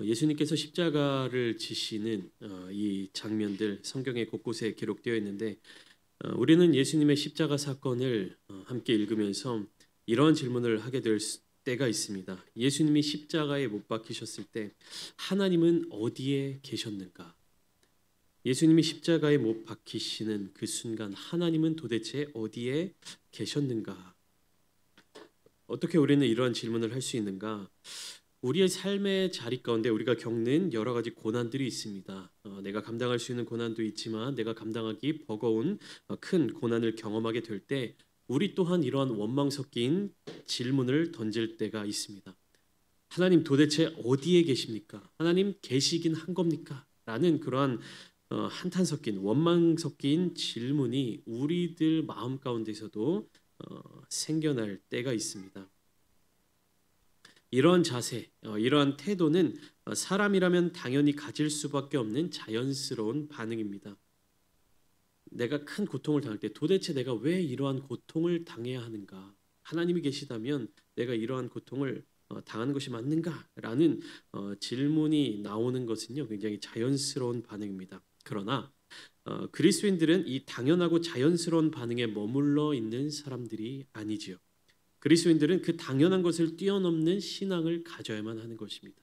예수님께서 십자가를 지시는 이 장면들 성경에 곳곳에 기록되어 있는데 우리는 예수님의 십자가 사건을 함께 읽으면서 이러한 질문을 하게 될 때가 있습니다. 예수님이 십자가에 못 박히셨을 때 하나님은 어디에 계셨는가? 예수님이 십자가에 못 박히시는 그 순간 하나님은 도대체 어디에 계셨는가? 어떻게 우리는 이러한 질문을 할 수 있는가? 우리의 삶의 자리 가운데 우리가 겪는 여러 가지 고난들이 있습니다. 내가 감당할 수 있는 고난도 있지만 내가 감당하기 버거운 큰 고난을 경험하게 될 때 우리 또한 이러한 원망 섞인 질문을 던질 때가 있습니다. 하나님 도대체 어디에 계십니까? 하나님 계시긴 한 겁니까? 라는 그러한 한탄 섞인 원망 섞인 질문이 우리들 마음 가운데서도 생겨날 때가 있습니다. 이러한 자세, 이러한 태도는 사람이라면 당연히 가질 수밖에 없는 자연스러운 반응입니다. 내가 큰 고통을 당할 때 도대체 내가 왜 이러한 고통을 당해야 하는가? 하나님이 계시다면 내가 이러한 고통을 당하는 것이 맞는가라는 질문이 나오는 것은요 굉장히 자연스러운 반응입니다. 그러나 그리스도인들은 이 당연하고 자연스러운 반응에 머물러 있는 사람들이 아니지요. 그리스도인들은 그 당연한 것을 뛰어넘는 신앙을 가져야만 하는 것입니다.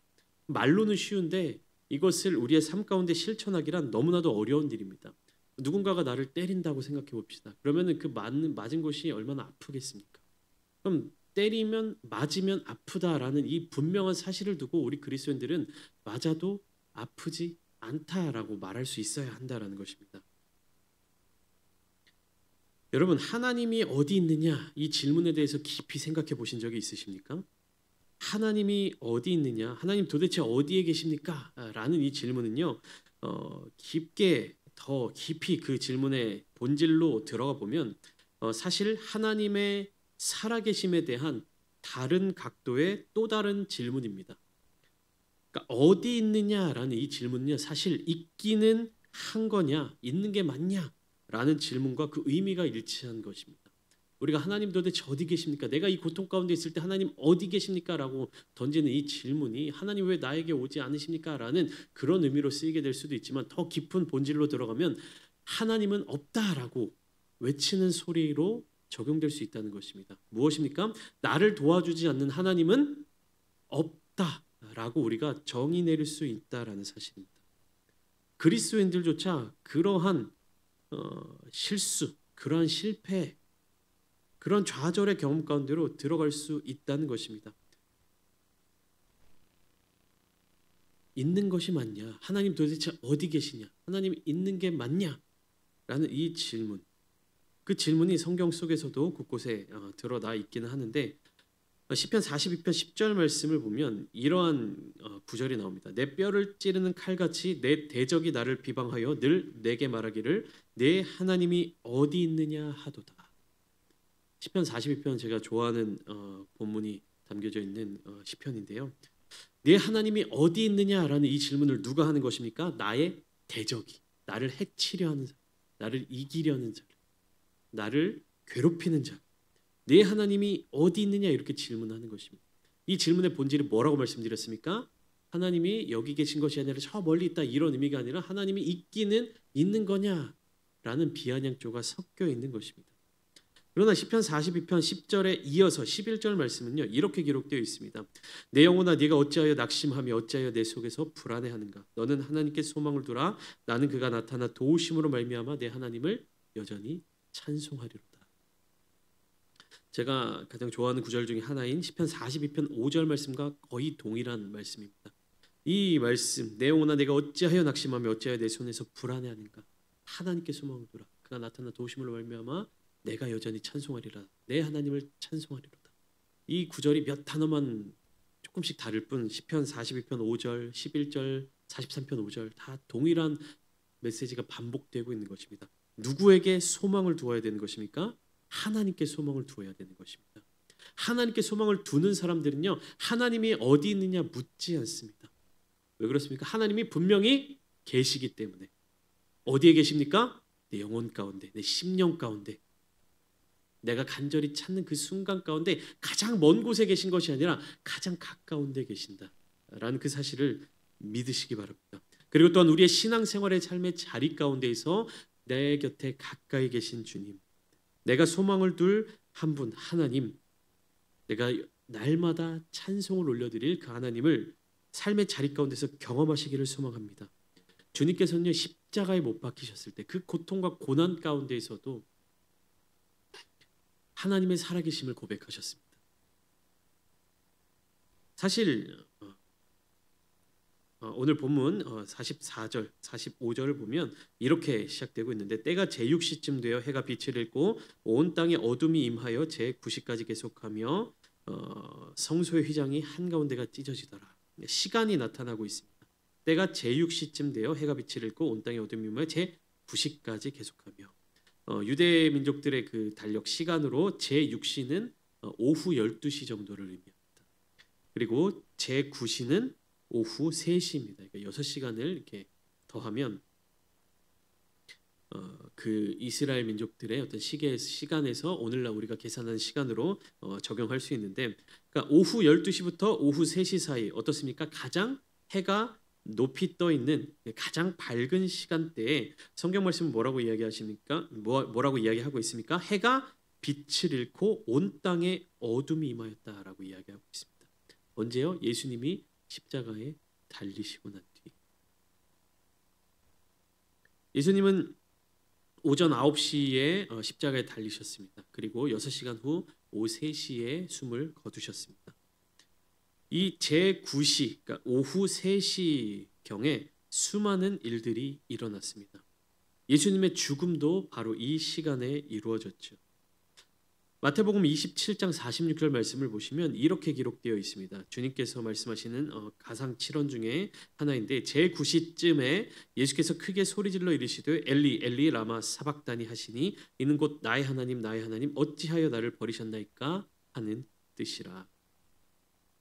말로는 쉬운데 이것을 우리의 삶 가운데 실천하기란 너무나도 어려운 일입니다. 누군가가 나를 때린다고 생각해 봅시다. 그러면은 그 맞은 곳이 얼마나 아프겠습니까? 그럼 때리면 맞으면 아프다라는 이 분명한 사실을 두고 우리 그리스도인들은 맞아도 아프지 않다라고 말할 수 있어야 한다라는 것입니다. 여러분 하나님이 어디 있느냐 이 질문에 대해서 깊이 생각해 보신 적이 있으십니까? 하나님이 어디 있느냐 하나님 도대체 어디에 계십니까? 라는 이 질문은요 깊게 더 깊이 그 질문의 본질로 들어가 보면 사실 하나님의 살아계심에 대한 다른 각도의 또 다른 질문입니다. 그러니까 어디 있느냐라는 이 질문은요 사실 있기는 한 거냐 있는 게 맞냐 라는 질문과 그 의미가 일치한 것입니다. 우리가 하나님 도대체 어디 계십니까? 내가 이 고통 가운데 있을 때 하나님 어디 계십니까? 라고 던지는 이 질문이 하나님 왜 나에게 오지 않으십니까? 라는 그런 의미로 쓰이게 될 수도 있지만 더 깊은 본질로 들어가면 하나님은 없다라고 외치는 소리로 적용될 수 있다는 것입니다. 무엇입니까? 나를 도와주지 않는 하나님은 없다라고 우리가 정의 내릴 수 있다라는 사실입니다. 그리스도인들조차 그러한 실수, 그러한 실패, 그런 좌절의 경험 가운데로 들어갈 수 있다는 것입니다. 있는 것이 맞냐? 하나님 도대체 어디 계시냐? 하나님 있는 게 맞냐? 라는 이 질문. 그 질문이 성경 속에서도 곳곳에 드러나 있기는 하는데 시편 42편 10절 말씀을 보면 이러한 구절이 나옵니다. 내 뼈를 찌르는 칼같이 내 대적이 나를 비방하여 늘 내게 말하기를 내 하나님이 어디 있느냐 하도다. 시편 42편 제가 좋아하는 본문이 담겨져 있는 시편인데요. 내 하나님이 어디 있느냐라는 이 질문을 누가 하는 것입니까? 나의 대적이, 나를 해치려 하는 자, 나를 이기려는 자, 나를 괴롭히는 자. 내 하나님이 어디 있느냐 이렇게 질문하는 것입니다. 이 질문의 본질이 뭐라고 말씀드렸습니까? 하나님이 여기 계신 것이 아니라 저 멀리 있다 이런 의미가 아니라 하나님이 있기는 있는 거냐라는 비아냥조가 섞여 있는 것입니다. 그러나 시편 42편 10절에 이어서 11절 말씀은요 이렇게 기록되어 있습니다. 내 영혼아 네가 어찌하여 낙심하며 어찌하여 내 속에서 불안해하는가? 너는 하나님께 소망을 두라. 나는 그가 나타나 도우심으로 말미암아 내 하나님을 여전히 찬송하리로다. 제가 가장 좋아하는 구절 중에 하나인 시편 42편 5절 말씀과 거의 동일한 말씀입니다. 이 말씀 내 영혼아 내가 어찌하여 낙심하며 어찌하여 내 손에서 불안해하는가? 하나님께 소망을 두라. 그가 나타나 도우심으로 말미암아 내가 여전히 찬송하리라. 내 하나님을 찬송하리로다. 이 구절이 몇 단어만 조금씩 다를 뿐 시편 42편 5절, 11절, 43편 5절 다 동일한 메시지가 반복되고 있는 것입니다. 누구에게 소망을 두어야 되는 것입니까? 하나님께 소망을 두어야 되는 것입니다. 하나님께 소망을 두는 사람들은요 하나님이 어디 있느냐 묻지 않습니다. 왜 그렇습니까? 하나님이 분명히 계시기 때문에. 어디에 계십니까? 내 영혼 가운데, 내 심령 가운데, 내가 간절히 찾는 그 순간 가운데 가장 먼 곳에 계신 것이 아니라 가장 가까운 데 계신다라는 그 사실을 믿으시기 바랍니다. 그리고 또한 우리의 신앙생활의 삶의 자리 가운데에서 내 곁에 가까이 계신 주님, 내가 소망을 둘 한 분 하나님, 내가 날마다 찬송을 올려드릴 그 하나님을 삶의 자리 가운데서 경험하시기를 소망합니다. 주님께서는요, 십자가에 못 박히셨을 때 그 고통과 고난 가운데에서도 하나님의 살아계심을 고백하셨습니다. 사실 오늘 본문 44절, 45절을 보면 이렇게 시작되고 있는데, 때가 제6시쯤 되어 해가 빛을 잃고 온 땅에 어둠이 임하여 제9시까지 계속하며 성소의 휘장이 한가운데가 찢어지더라. 시간이 나타나고 있습니다. 때가 제6시쯤 되어 해가 빛을 잃고 온 땅에 어둠이 임하여 제9시까지 계속하며, 유대 민족들의 그 달력 시간으로 제6시는 오후 12시 정도를 의미합니다. 그리고 제9시는 오후 3시입니다. 그러니까 6시간을 이렇게 더하면 그 이스라엘 민족들의 어떤 시간에서 오늘날 우리가 계산하는 시간으로 적용할 수 있는데, 그러니까 오후 12시부터 오후 3시 사이 어떻습니까? 가장 해가 높이 떠 있는 가장 밝은 시간대에 성경 말씀은 뭐라고 이야기하십니까? 뭐라고 이야기하고 있습니까? 해가 빛을 잃고 온 땅에 어둠이 임하였다라고 이야기하고 있습니다. 언제요? 예수님이 십자가에 달리시고 난 뒤. 예수님은 오전 9시에 십자가에 달리셨습니다. 그리고 6시간 후 오후 3시에 숨을 거두셨습니다. 이 제9시, 그러니까 오후 3시경에 수많은 일들이 일어났습니다. 예수님의 죽음도 바로 이 시간에 이루어졌죠. 마태복음 27장 46절 말씀을 보시면 이렇게 기록되어 있습니다. 주님께서 말씀하시는 가상 7원 중에 하나인데, 제9시쯤에 예수께서 크게 소리질러 이르시되 엘리 엘리 라마 사박다니 하시니 이는 곧 나의 하나님 나의 하나님 어찌하여 나를 버리셨나이까 하는 뜻이라.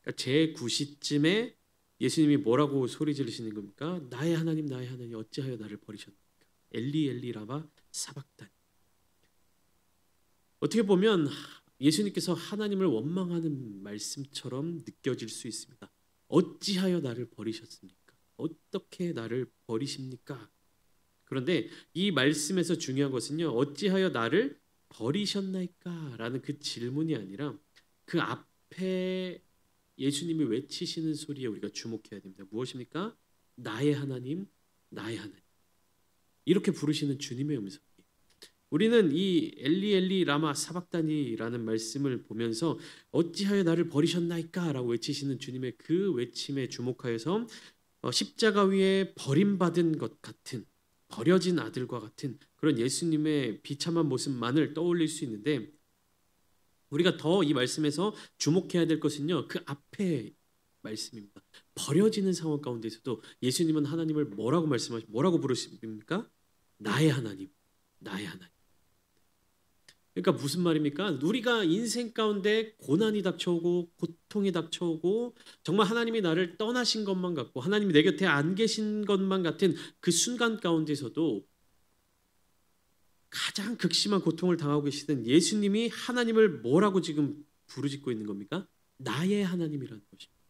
그러니까 제9시쯤에 예수님이 뭐라고 소리 지르시는 겁니까? 나의 하나님 나의 하나님 어찌하여 나를 버리셨나이까. 엘리 엘리 라마 사박다니. 어떻게 보면 예수님께서 하나님을 원망하는 말씀처럼 느껴질 수 있습니다. 어찌하여 나를 버리셨습니까? 어떻게 나를 버리십니까? 그런데 이 말씀에서 중요한 것은요, 어찌하여 나를 버리셨나이까? 라는 그 질문이 아니라 그 앞에 예수님이 외치시는 소리에 우리가 주목해야 됩니다. 무엇입니까? 나의 하나님, 나의 하나님. 이렇게 부르시는 주님의 음성. 우리는 이 엘리 엘리 라마 사박다니라는 말씀을 보면서 어찌하여 나를 버리셨나이까 라고 외치시는 주님의 그 외침에 주목하여서 십자가 위에 버림받은 것 같은, 버려진 아들과 같은 그런 예수님의 비참한 모습만을 떠올릴 수 있는데, 우리가 더 이 말씀에서 주목해야 될 것은요, 그 앞에 말씀입니다. 버려지는 상황 가운데서도 예수님은 하나님을 뭐라고 부르십니까? 나의 하나님, 나의 하나님. 그러니까 무슨 말입니까? 우리가 인생 가운데 고난이 닥쳐오고 고통이 닥쳐오고 정말 하나님이 나를 떠나신 것만 같고 하나님이 내 곁에 안 계신 것만 같은 그 순간 가운데서도 가장 극심한 고통을 당하고 계시던 예수님이 하나님을 뭐라고 지금 부르짖고 있는 겁니까? 나의 하나님이라는 것입니다.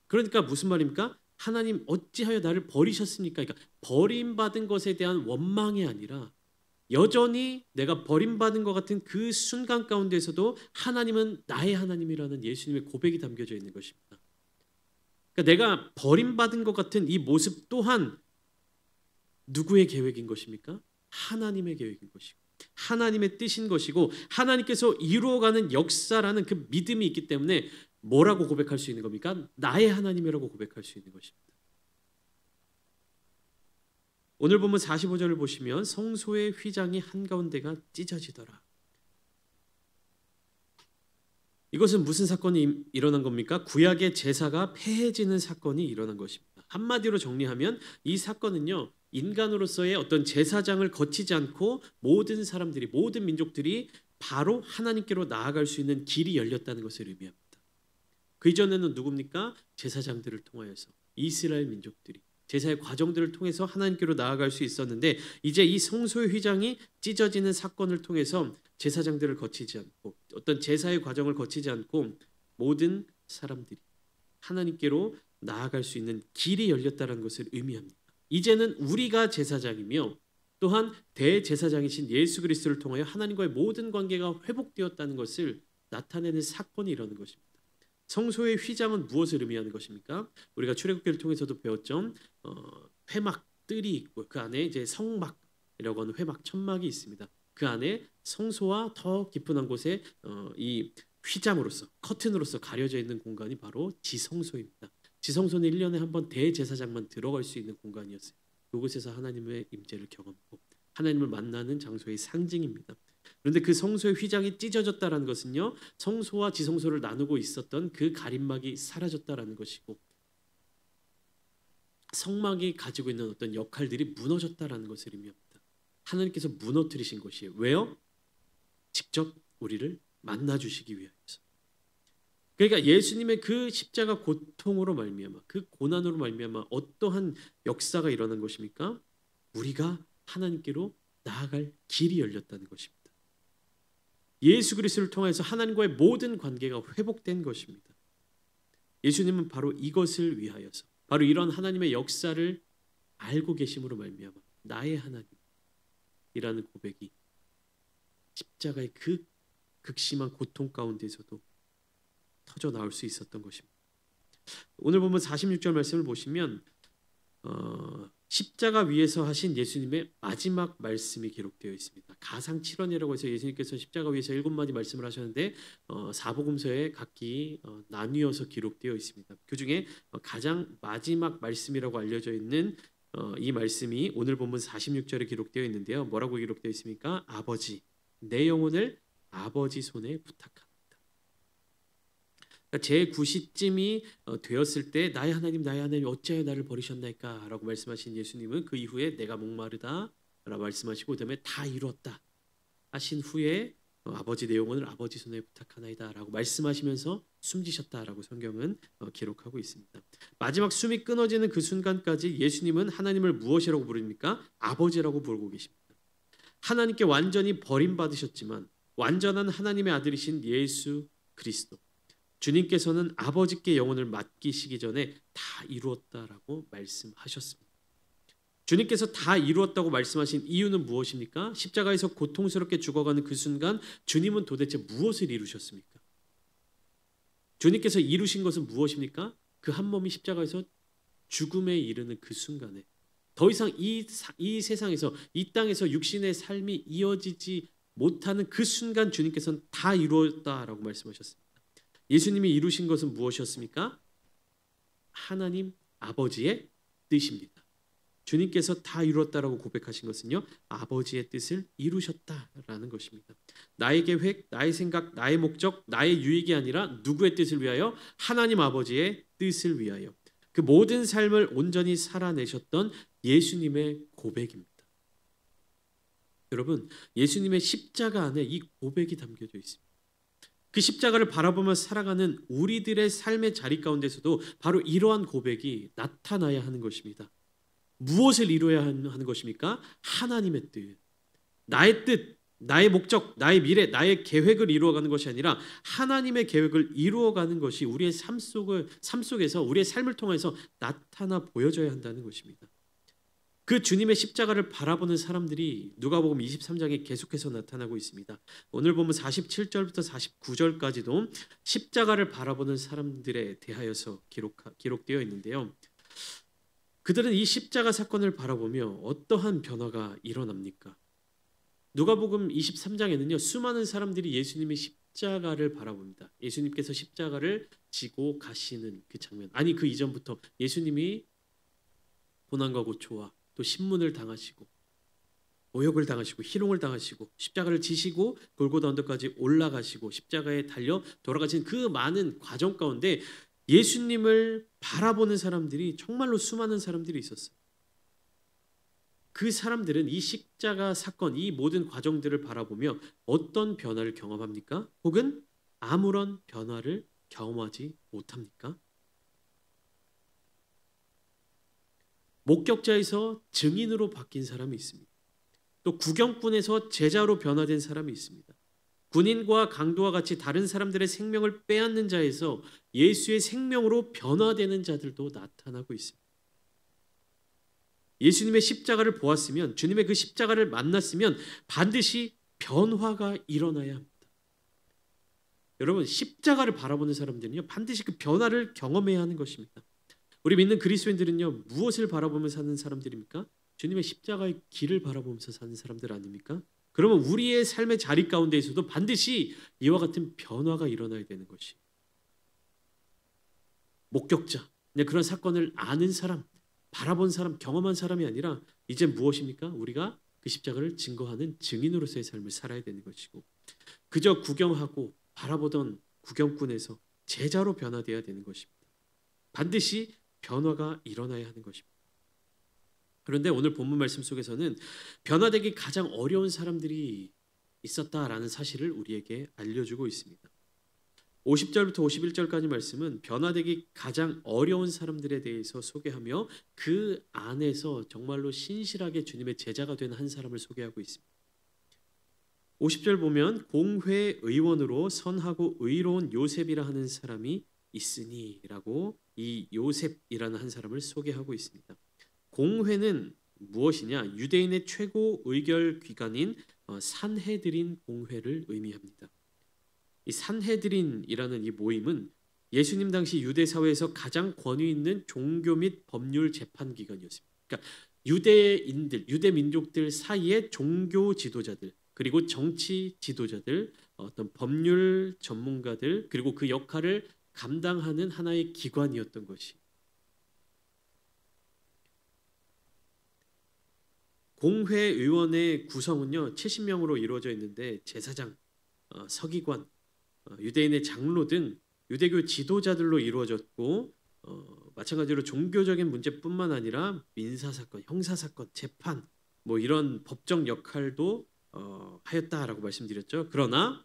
그러니까 무슨 말입니까? 하나님 어찌하여 나를 버리셨습니까? 그러니까 버림받은 것에 대한 원망이 아니라 여전히 내가 버림받은 것 같은 그 순간 가운데서도 하나님은 나의 하나님이라는 예수님의 고백이 담겨져 있는 것입니다. 그러니까 내가 버림받은 것 같은 이 모습 또한 누구의 계획인 것입니까? 하나님의 계획인 것이고 하나님의 뜻인 것이고 하나님께서 이루어가는 역사라는 그 믿음이 있기 때문에 뭐라고 고백할 수 있는 겁니까? 나의 하나님이라고 고백할 수 있는 것입니다. 오늘 보면 45절을 보시면 성소의 휘장이 한가운데가 찢어지더라. 이것은 무슨 사건이 일어난 겁니까? 구약의 제사가 폐해지는 사건이 일어난 것입니다. 한마디로 정리하면 이 사건은요, 인간으로서의 어떤 제사장을 거치지 않고 모든 사람들이, 모든 민족들이 바로 하나님께로 나아갈 수 있는 길이 열렸다는 것을 의미합니다. 그 이전에는 누굽니까? 제사장들을 통하여서 이스라엘 민족들이 제사의 과정들을 통해서 하나님께로 나아갈 수 있었는데, 이제 이 성소의 휘장이 찢어지는 사건을 통해서 제사장들을 거치지 않고 어떤 제사의 과정을 거치지 않고 모든 사람들이 하나님께로 나아갈 수 있는 길이 열렸다는 것을 의미합니다. 이제는 우리가 제사장이며 또한 대제사장이신 예수 그리스도를 통하여 하나님과의 모든 관계가 회복되었다는 것을 나타내는 사건이 일어나는 것입니다. 성소의 휘장은 무엇을 의미하는 것입니까? 우리가 출애굽기를 통해서도 배웠죠. 회막 뜰이 있고 그 안에 이제 성막이라고 하는 회막 천막이 있습니다. 그 안에 성소와 더 깊은 한 곳에 이 휘장으로서 커튼으로서 가려져 있는 공간이 바로 지성소입니다. 지성소는 1년에 한 번 대제사장만 들어갈 수 있는 공간이었어요. 그곳에서 하나님의 임재를 경험하고 하나님을 만나는 장소의 상징입니다. 그런데 그 성소의 휘장이 찢어졌다는 것은요, 성소와 지성소를 나누고 있었던 그 가림막이 사라졌다는 것이고 성막이 가지고 있는 어떤 역할들이 무너졌다는 것을 의미합니다. 하나님께서 무너뜨리신 것이에요. 왜요? 직접 우리를 만나주시기 위하여서. 그러니까 예수님의 그 십자가 고통으로 말미암아 그 고난으로 말미암아 어떠한 역사가 일어난 것입니까? 우리가 하나님께로 나아갈 길이 열렸다는 것입니다. 예수 그리스도를 통해서 하나님과의 모든 관계가 회복된 것입니다. 예수님은 바로 이것을 위하여서 바로 이런 하나님의 역사를 알고 계심으로 말미암아 나의 하나님이라는 고백이 십자가의 그 극심한 고통 가운데서도 터져 나올 수 있었던 것입니다. 오늘 보면 46절 말씀을 보시면 십자가 위에서 하신 예수님의 마지막 말씀이 기록되어 있습니다. 가상 7원이라고 해서 예수님께서 십자가 위에서 7마디 말씀을 하셨는데 사복음서에 각기 나뉘어서 기록되어 있습니다. 그중에 가장 마지막 말씀이라고 알려져 있는 이 말씀이 오늘 본문 46절에 기록되어 있는데요. 뭐라고 기록되어 있습니까? 아버지, 내 영혼을 아버지 손에 부탁합니다. 제 9시쯤이 되었을 때 나의 하나님 어찌하여 나를 버리셨나이까 라고 말씀하신 예수님은 그 이후에 내가 목마르다 라고 말씀하시고 그다음에 다 이루었다 하신 후에 아버지 내 영혼을 아버지 손에 부탁하나이다 라고 말씀하시면서 숨지셨다라고 성경은 기록하고 있습니다. 마지막 숨이 끊어지는 그 순간까지 예수님은 하나님을 무엇이라고 부릅니까? 아버지라고 부르고 계십니다. 하나님께 완전히 버림받으셨지만 완전한 하나님의 아들이신 예수 그리스도 주님께서는 아버지께 영혼을 맡기시기 전에 다 이루었다라고 말씀하셨습니다. 주님께서 다 이루었다고 말씀하신 이유는 무엇입니까? 십자가에서 고통스럽게 죽어가는 그 순간 주님은 도대체 무엇을 이루셨습니까? 주님께서 이루신 것은 무엇입니까? 그 한 몸이 십자가에서 죽음에 이르는 그 순간에 더 이상 이 세상에서 이 땅에서 육신의 삶이 이어지지 못하는 그 순간 주님께서는 다 이루었다라고 말씀하셨습니다. 예수님이 이루신 것은 무엇이었습니까? 하나님 아버지의 뜻입니다. 주님께서 다 이루었다라고 고백하신 것은요, 아버지의 뜻을 이루셨다라는 것입니다. 나의 계획, 나의 생각, 나의 목적, 나의 유익이 아니라 누구의 뜻을 위하여? 하나님 아버지의 뜻을 위하여. 그 모든 삶을 온전히 살아내셨던 예수님의 고백입니다. 여러분, 예수님의 십자가 안에 이 고백이 담겨져 있습니다. 그 십자가를 바라보며 살아가는 우리들의 삶의 자리 가운데서도 바로 이러한 고백이 나타나야 하는 것입니다. 무엇을 이루어야 하는 것입니까? 하나님의 뜻, 나의 뜻, 나의 목적, 나의 미래, 나의 계획을 이루어가는 것이 아니라 하나님의 계획을 이루어가는 것이 우리의 삶 속에서 우리의 삶을 통해서 나타나 보여져야 한다는 것입니다. 그 주님의 십자가를 바라보는 사람들이 누가복음 23장에 계속해서 나타나고 있습니다. 오늘 보면 47절부터 49절까지도 십자가를 바라보는 사람들에 대하여서 기록되어 있는데요. 그들은 이 십자가 사건을 바라보며 어떠한 변화가 일어납니까? 누가복음 23장에는요. 수많은 사람들이 예수님의 십자가를 바라봅니다. 예수님께서 십자가를 지고 가시는 그 장면. 아니 그 이전부터 예수님이 고난과 고초와 또 신문을 당하시고 모욕을 당하시고 희롱을 당하시고 십자가를 지시고 골고다 언덕까지 올라가시고 십자가에 달려 돌아가신 그 많은 과정 가운데 예수님을 바라보는 사람들이 정말로 수많은 사람들이 있었어요. 그 사람들은 이 십자가 사건, 이 모든 과정들을 바라보며 어떤 변화를 경험합니까? 혹은 아무런 변화를 경험하지 못합니까? 목격자에서 증인으로 바뀐 사람이 있습니다. 또 구경꾼에서 제자로 변화된 사람이 있습니다. 군인과 강도와 같이 다른 사람들의 생명을 빼앗는 자에서 예수의 생명으로 변화되는 자들도 나타나고 있습니다. 예수님의 십자가를 보았으면, 주님의 그 십자가를 만났으면 반드시 변화가 일어나야 합니다. 여러분, 십자가를 바라보는 사람들은요, 반드시 그 변화를 경험해야 하는 것입니다. 우리 믿는 그리스도인들은요, 무엇을 바라보며 사는 사람들입니까? 주님의 십자가의 길을 바라보면서 사는 사람들 아닙니까? 그러면 우리의 삶의 자리 가운데에서도 반드시 이와 같은 변화가 일어나야 되는 것이, 목격자, 그런 사건을 아는 사람, 바라본 사람, 경험한 사람이 아니라 이제 무엇입니까? 우리가 그 십자가를 증거하는 증인으로서의 삶을 살아야 되는 것이고, 그저 구경하고 바라보던 구경꾼에서 제자로 변화되어야 되는 것입니다. 반드시 변화가 일어나야 하는 것입니다. 그런데 오늘 본문 말씀 속에서는 변화되기 가장 어려운 사람들이 있었다라는 사실을 우리에게 알려주고 있습니다. 50절부터 51절까지 말씀은 변화되기 가장 어려운 사람들에 대해서 소개하며 그 안에서 정말로 신실하게 주님의 제자가 된 한 사람을 소개하고 있습니다. 50절 보면 공회 의원으로 선하고 의로운 요셉이라 하는 사람이 있으니라고 이 요셉이라는 한 사람을 소개하고 있습니다. 공회는 무엇이냐? 유대인의 최고 의결 기관인 산헤드린 공회를 의미합니다. 이 산헤드린이라는 이 모임은 예수님 당시 유대 사회에서 가장 권위 있는 종교 및 법률 재판 기관이었습니다. 그러니까 유대인들, 유대 민족들 사이의 종교 지도자들, 그리고 정치 지도자들, 어떤 법률 전문가들, 그리고 그 역할을 감당하는 하나의 기관이었던 것이, 공회의원의 구성은요 70명으로 이루어져 있는데 제사장, 서기관, 유대인의 장로 등 유대교 지도자들로 이루어졌고, 마찬가지로 종교적인 문제뿐만 아니라 민사사건, 형사사건, 재판 이런 법정 역할도 하였다라고 말씀드렸죠. 그러나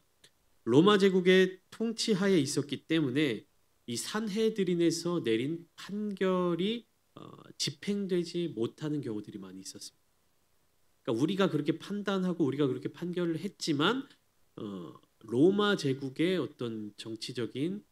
로마 제국의 통치하에 있었기 때문에 이 산헤드린에서 내린 판결이 집행되지 못하는 경우들이 많이 있었습니다. 그러니까 우리가 그렇게 판단하고 우리가 그렇게 판결을 했지만 로마 제국의 어떤 정치적인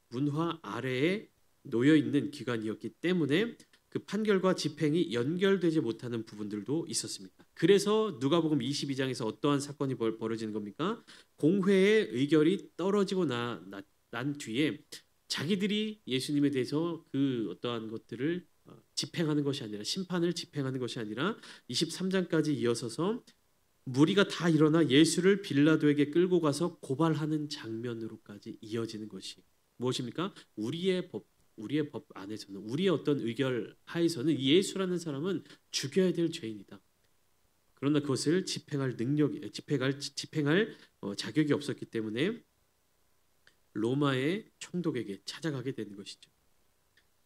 문화 아래에 놓여 있는 기관이었기 때문에 그 판결과 집행이 연결되지 못하는 부분들도 있었습니다. 그래서 누가복음 22장에서 어떠한 사건이 벌어지는 겁니까? 공회의 의결이 떨어지고 난 뒤에 자기들이 예수님에 대해서 그 어떠한 것들을 집행하는 것이 아니라, 심판을 집행하는 것이 아니라 23장까지 이어서서 무리가 다 일어나 예수를 빌라도에게 끌고 가서 고발하는 장면으로까지 이어지는 것이 무엇입니까? 우리의 법 안에서는, 우리의 어떤 의결 하에서는 예수라는 사람은 죽여야 될 죄인이다. 그러나 그것을 집행할 자격이 없었기 때문에 로마의 총독에게 찾아가게 되는 것이죠.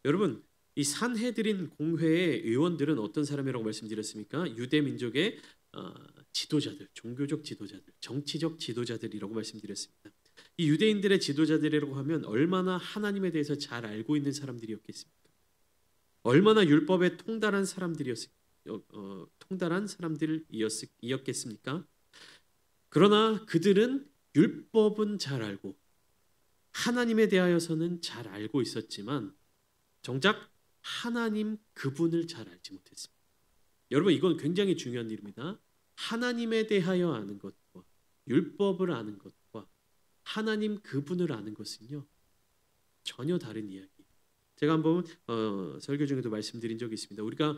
여러분, 이 산헤드린 공회의 의원들은 어떤 사람이라고 말씀드렸습니까? 유대 민족의 지도자들, 종교적 지도자들, 정치적 지도자들이라고 말씀드렸습니다. 이 유대인들의 지도자들이라고 하면 얼마나 하나님에 대해서 잘 알고 있는 사람들이었겠습니까? 얼마나 율법에 통달한 사람들이었겠습니까? 그러나 그들은 율법은 잘 알고 하나님에 대하여서는 잘 알고 있었지만 정작 하나님 그분을 잘 알지 못했습니다. 여러분, 이건 굉장히 중요한 일입니다. 하나님에 대하여 아는 것과 율법을 아는 것과 하나님 그분을 아는 것은요 전혀 다른 이야기. 제가 한번 설교 중에도 말씀드린 적이 있습니다. 우리가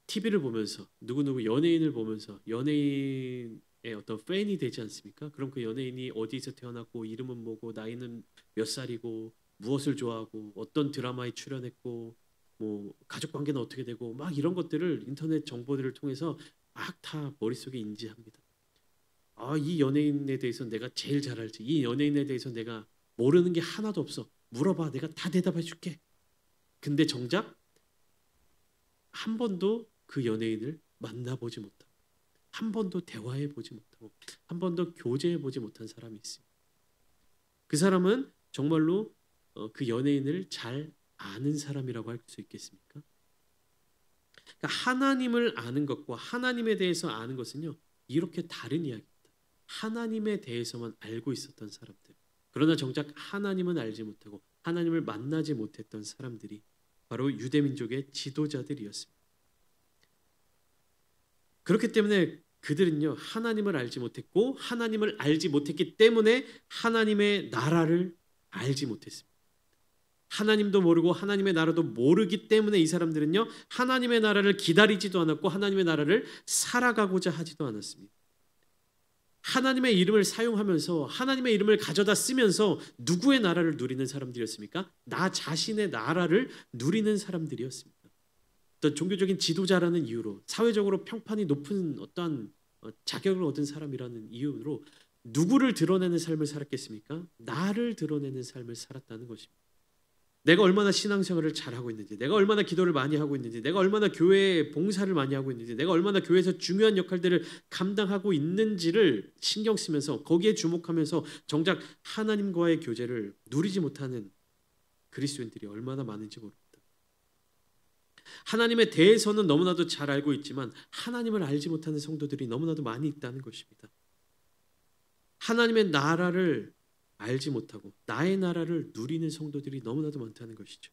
TV를 보면서 누구누구 연예인을 보면서 연예인의 어떤 팬이 되지 않습니까? 그럼 그 연예인이 어디서 태어났고, 이름은 뭐고, 나이는 몇 살이고, 무엇을 좋아하고, 어떤 드라마에 출연했고, 가족 관계는 어떻게 되고, 막 이런 것들을 인터넷 정보들을 통해서 막 다 머릿속에 인지합니다. 이 연예인에 대해서 내가 제일 잘 알지. 이 연예인에 대해서 내가 모르는 게 하나도 없어. 물어봐, 내가 다 대답해 줄게. 근데 정작 한 번도 그 연예인을 만나보지 못하고, 한 번도 대화해 보지 못하고, 한 번도 교제해 보지 못한 사람이 있습니다. 그 사람은 정말로 그 연예인을 잘 아는 사람이라고 할 수 있겠습니까? 그러니까 하나님을 아는 것과 하나님에 대해서 아는 것은요 이렇게 다른 이야기입니다. 하나님에 대해서만 알고 있었던 사람들. 그러나 정작 하나님은 알지 못하고 하나님을 만나지 못했던 사람들이 바로 유대민족의 지도자들이었습니다. 그렇기 때문에 그들은요, 하나님을 알지 못했고 하나님을 알지 못했기 때문에 하나님의 나라를 알지 못했습니다. 하나님도 모르고 하나님의 나라도 모르기 때문에 이 사람들은요, 하나님의 나라를 기다리지도 않았고 하나님의 나라를 살아가고자 하지도 않았습니다. 하나님의 이름을 사용하면서 하나님의 이름을 가져다 쓰면서 누구의 나라를 누리는 사람들이었습니까? 나 자신의 나라를 누리는 사람들이었습니다. 어떤 종교적인 지도자라는 이유로, 사회적으로 평판이 높은 어떠한 자격을 얻은 사람이라는 이유로 누구를 드러내는 삶을 살았겠습니까? 나를 드러내는 삶을 살았다는 것입니다. 내가 얼마나 신앙생활을 잘하고 있는지, 내가 얼마나 기도를 많이 하고 있는지, 내가 얼마나 교회에 봉사를 많이 하고 있는지, 내가 얼마나 교회에서 중요한 역할들을 감당하고 있는지를 신경 쓰면서 거기에 주목하면서 정작 하나님과의 교제를 누리지 못하는 그리스도인들이 얼마나 많은지 모릅니다. 하나님에 대해서는 너무나도 잘 알고 있지만 하나님을 알지 못하는 성도들이 너무나도 많이 있다는 것입니다. 하나님의 나라를 알지 못하고 나의 나라를 누리는 성도들이 너무나도 많다는 것이죠.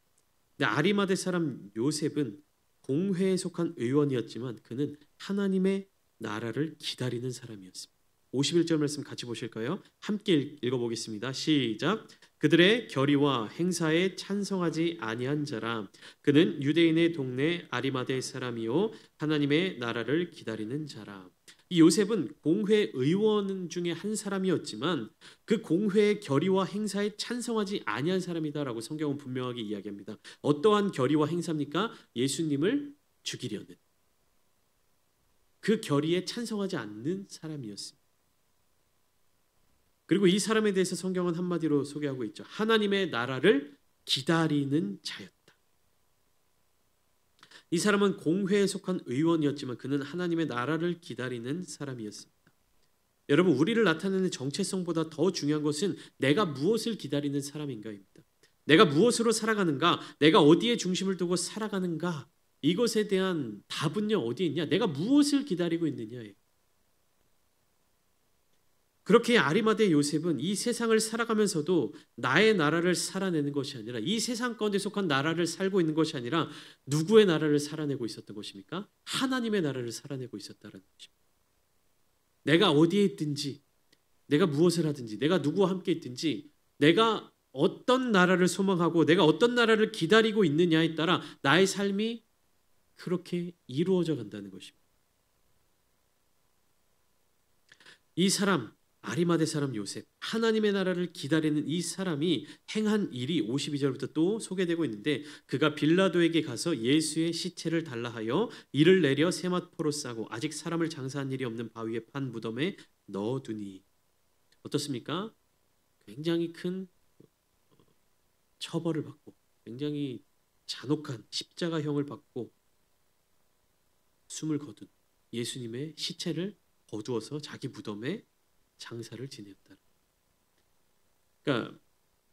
근데 아리마대 사람 요셉은 공회에 속한 의원이었지만 그는 하나님의 나라를 기다리는 사람이었습니다. 51절 말씀 같이 보실까요? 함께 읽어보겠습니다. 시작. 그들의 결의와 행사에 찬성하지 아니한 자라. 그는 유대인의 동네 아리마대 사람이요 하나님의 나라를 기다리는 자라. 이 요셉은 공회 의원 중에 한 사람이었지만 그 공회의 결의와 행사에 찬성하지 아니한 사람이다라고 성경은 분명하게 이야기합니다. 어떠한 결의와 행사입니까? 예수님을 죽이려는 그 결의에 찬성하지 않는 사람이었습니다. 그리고 이 사람에 대해서 성경은 한마디로 소개하고 있죠. 하나님의 나라를 기다리는 자였다. 이 사람은 공회에 속한 의원이었지만 그는 하나님의 나라를 기다리는 사람이었습니다. 여러분, 우리를 나타내는 정체성보다 더 중요한 것은 내가 무엇을 기다리는 사람인가입니다. 내가 무엇으로 살아가는가, 내가 어디에 중심을 두고 살아가는가, 이것에 대한 답은요 어디에 있냐? 내가 무엇을 기다리고 있느냐예요. 그렇게 아리마대 요셉은 이 세상을 살아가면서도 나의 나라를 살아내는 것이 아니라 이 세상 가운데 속한 나라를 살고 있는 것이 아니라 누구의 나라를 살아내고 있었던 것입니까? 하나님의 나라를 살아내고 있었다는 것입니다. 내가 어디에 있든지, 내가 무엇을 하든지, 내가 누구와 함께 있든지, 내가 어떤 나라를 소망하고 내가 어떤 나라를 기다리고 있느냐에 따라 나의 삶이 그렇게 이루어져 간다는 것입니다. 이 사람, 아리마대 사람 요셉, 하나님의 나라를 기다리는 이 사람이 행한 일이 52절부터 또 소개되고 있는데, 그가 빌라도에게 가서 예수의 시체를 달라 하여 이를 내려 세마포로 싸고 아직 사람을 장사한 일이 없는 바위에 판 무덤에 넣어두니. 어떻습니까? 굉장히 큰 처벌을 받고 굉장히 잔혹한 십자가형을 받고 숨을 거둔 예수님의 시체를 거두어서 자기 무덤에 장사를 지냈다. 그러니까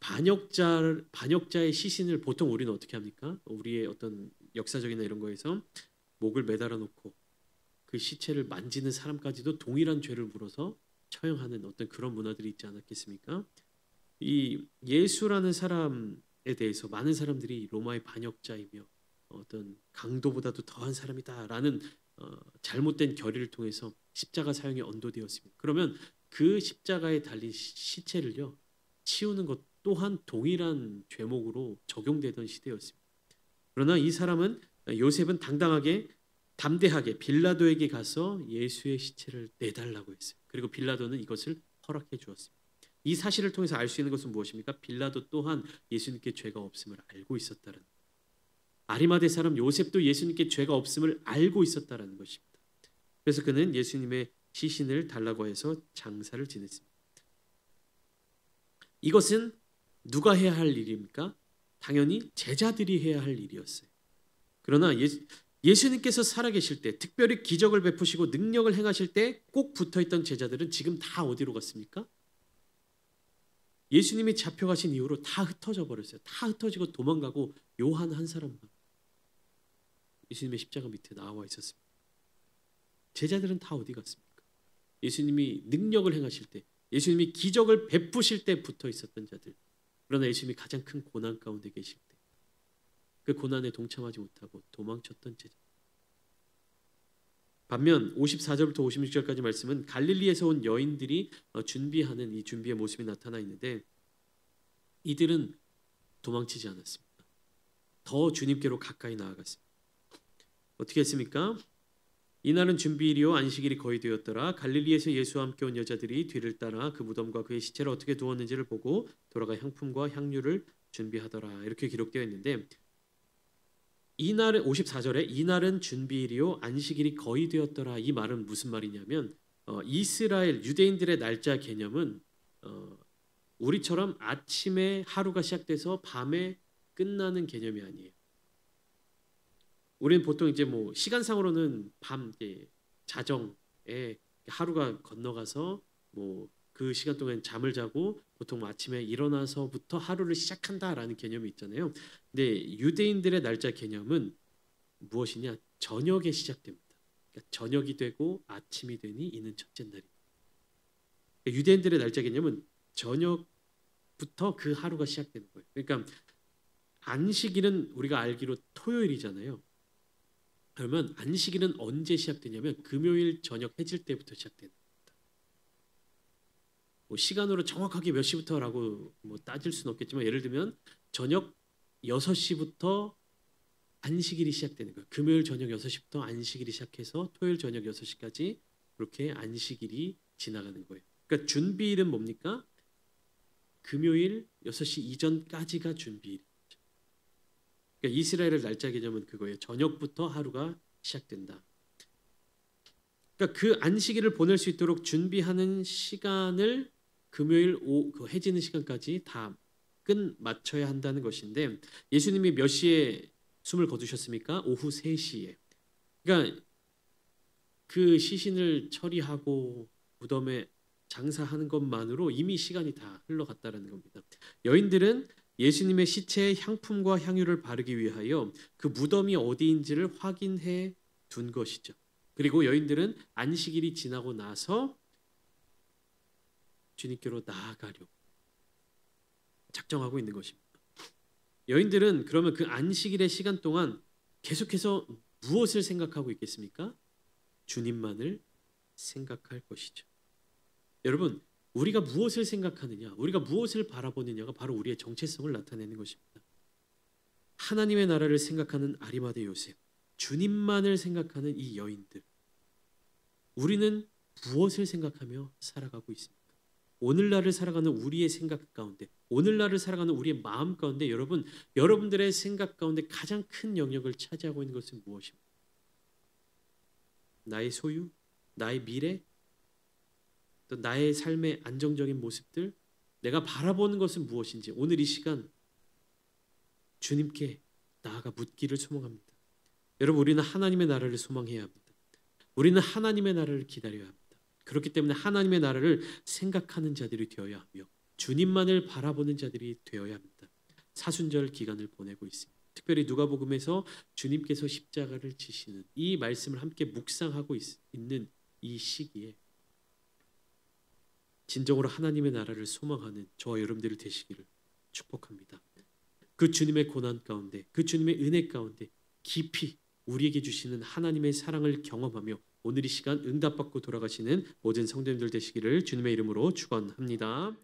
반역자의 시신을 보통 우리는 어떻게 합니까? 우리의 어떤 역사적이나 이런 거에서 목을 매달아 놓고 그 시체를 만지는 사람까지도 동일한 죄를 물어서 처형하는 어떤 그런 문화들이 있지 않았겠습니까? 이 예수라는 사람에 대해서 많은 사람들이 로마의 반역자이며 어떤 강도보다도 더한 사람이다라는 잘못된 결의를 통해서 십자가 사형이 언도되었습니다. 그러면 그 십자가에 달린 시체를요 치우는 것 또한 동일한 죄목으로 적용되던 시대였습니다. 그러나 이 사람은 요셉은 당당하게 담대하게 빌라도에게 가서 예수의 시체를 내달라고 했어요. 그리고 빌라도는 이것을 허락해 주었습니다. 이 사실을 통해서 알 수 있는 것은 무엇입니까? 빌라도 또한 예수님께 죄가 없음을 알고 있었다는, 아리마대 사람 요셉도 예수님께 죄가 없음을 알고 있었다는 것입니다. 그래서 그는 예수님의 시신을 달라고 해서 장사를 지냈습니다. 이것은 누가 해야 할 일입니까? 당연히 제자들이 해야 할 일이었어요. 그러나 예수님께서 살아계실 때, 특별히 기적을 베푸시고 능력을 행하실 때 꼭 붙어있던 제자들은 지금 다 어디로 갔습니까? 예수님이 잡혀가신 이후로 다 흩어져 버렸어요. 다 흩어지고 도망가고 요한 한 사람만 예수님의 십자가 밑에 나와 있었습니다. 제자들은 다 어디 갔습니까? 예수님이 능력을 행하실 때, 예수님이 기적을 베푸실 때 붙어 있었던 자들. 그러나 예수님이 가장 큰 고난 가운데 계실 때, 그 고난에 동참하지 못하고 도망쳤던 제자. 반면 54절부터 56절까지 말씀은 갈릴리에서 온 여인들이 준비하는 이 준비의 모습이 나타나 있는데, 이들은 도망치지 않았습니다. 더 주님께로 가까이 나아갔습니다. 어떻게 했습니까? 이날은 준비일이요 안식일이 거의 되었더라. 갈릴리에서 예수와 함께 온 여자들이 뒤를 따라 그 무덤과 그의 시체를 어떻게 두었는지를 보고 돌아가 향품과 향유를 준비하더라. 이렇게 기록되어 있는데, 이날은 54절에 이날은 준비일이요 안식일이 거의 되었더라. 이 말은 무슨 말이냐면 이스라엘 유대인들의 날짜 개념은 우리처럼 아침에 하루가 시작돼서 밤에 끝나는 개념이 아니에요. 우리는 보통 이제 뭐 시간상으로는 밤 자정에 하루가 건너가서 뭐 그 시간 동안 잠을 자고 보통 아침에 일어나서부터 하루를 시작한다라는 개념이 있잖아요. 근데 유대인들의 날짜 개념은 무엇이냐? 저녁에 시작됩니다. 그러니까 저녁이 되고 아침이 되니 이는 첫째 날입니다. 그러니까 유대인들의 날짜 개념은 저녁부터 그 하루가 시작되는 거예요. 그러니까 안식일은 우리가 알기로 토요일이잖아요. 그러면 안식일은 언제 시작되냐면 금요일 저녁 해질 때부터 시작되는 겁니다. 뭐 시간으로 정확하게 몇 시부터라고 뭐 따질 수는 없겠지만, 예를 들면 저녁 6시부터 안식일이 시작되는 거예요. 금요일 저녁 6시부터 안식일이 시작해서 토요일 저녁 6시까지 그렇게 안식일이 지나가는 거예요. 그러니까 준비일은 뭡니까? 금요일 6시 이전까지가 준비일. 그러니까 이스라엘의 날짜 개념은 그거예요. 저녁부터 하루가 시작된다. 그러니까 그 안식일을 보낼 수 있도록 준비하는 시간을 금요일 그 해지는 시간까지 다 끝 맞춰야 한다는 것인데, 예수님이 몇 시에 숨을 거두셨습니까? 오후 3시에. 그러니까 그 시신을 처리하고 무덤에 장사하는 것만으로 이미 시간이 다 흘러갔다는 겁니다. 여인들은 예수님의 시체에 향품과 향유를 바르기 위하여 그 무덤이 어디인지를 확인해 둔 것이죠. 그리고 여인들은 안식일이 지나고 나서 주님께로 나아가려고 작정하고 있는 것입니다. 여인들은 그러면 그 안식일의 시간 동안 계속해서 무엇을 생각하고 있겠습니까? 주님만을 생각할 것이죠. 여러분, 우리가 무엇을 생각하느냐, 우리가 무엇을 바라보느냐가 바로 우리의 정체성을 나타내는 것입니다. 하나님의 나라를 생각하는 아리마대 요셉, 주님만을 생각하는 이 여인들, 우리는 무엇을 생각하며 살아가고 있습니까? 오늘날을 살아가는 우리의 생각 가운데, 오늘날을 살아가는 우리의 마음 가운데 여러분들의 생각 가운데 가장 큰 영역을 차지하고 있는 것은 무엇입니까? 나의 소유, 나의 미래, 또 나의 삶의 안정적인 모습들, 내가 바라보는 것은 무엇인지 오늘 이 시간 주님께 나아가 묻기를 소망합니다. 여러분, 우리는 하나님의 나라를 소망해야 합니다. 우리는 하나님의 나라를 기다려야 합니다. 그렇기 때문에 하나님의 나라를 생각하는 자들이 되어야 하며 주님만을 바라보는 자들이 되어야 합니다. 사순절 기간을 보내고 있습니다. 특별히 누가복음에서 주님께서 십자가를 지시는 이 말씀을 함께 묵상하고 있는 이 시기에 진정으로 하나님의 나라를 소망하는 저와 여러분들이 되시기를 축복합니다. 그 주님의 고난 가운데, 그 주님의 은혜 가운데 깊이 우리에게 주시는 하나님의 사랑을 경험하며 오늘 이 시간 응답받고 돌아가시는 모든 성도님들 되시기를 주님의 이름으로 축원합니다.